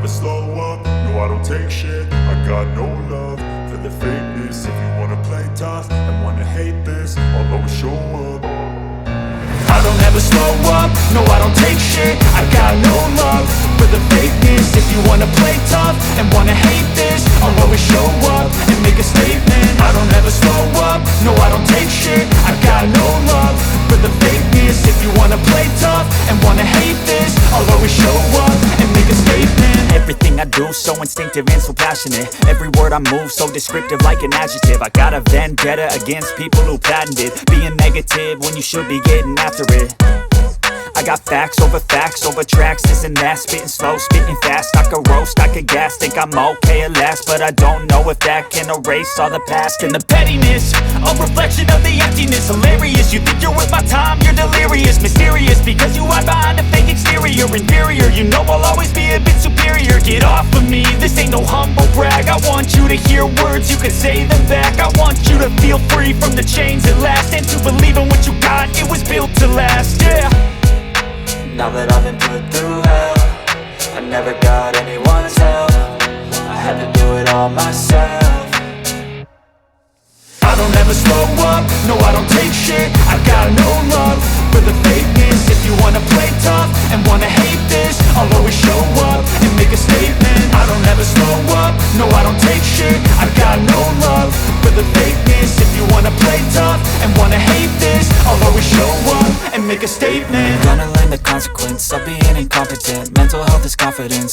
slow up, no I don't take shit. I got no love for the fakeness. If you wanna play tough and wanna hate this, I'll always show up. I don't ever slow up, no I don't take shit. I got no love for the fakeness. If you wanna play tough and wanna hate this, I'll always show up and make a statement. I don't ever slow up, no I don't take shit. I got no love for the fakeness. If you wanna play tough and wanna hate this, I'll always show up and make a statement. Everything I do so instinctive and so passionate. Every word I move so descriptive like an adjective. I got a vendetta against people who patented being negative when you should be getting after it. I got facts over tracks, this and that. Spitting slow, spitting fast. I could roast, I could gas. Think I'm okay at last, but I don't know if that can erase all the past. And the pettiness, a reflection of the emptiness. Hilarious, you think you're worth my time, you're delirious. Mysterious, because you hide behind a fake exterior. Inferior, you know I'll always be a bit superior. Get off of me, this ain't no humble brag. I want you to hear words, you can say them back. I want you to feel free from the chains at last, and to believe in what you got, it was built to last, yeah. Now that I've been put through hell, I never got anyone's help. I had to do it all myself. I don't ever slow up, no I don't take shit. I got no love for the fakeness. If you wanna play tough and wanna hate this, I'll always show up and make a statement. I don't ever slow up, no I don't take shit. I got no love for the fakeness. If you wanna play tough and wanna hate this, I'll always show up and make a statement. Gonna learn the consequence of being incompetent. Mental health is confidence,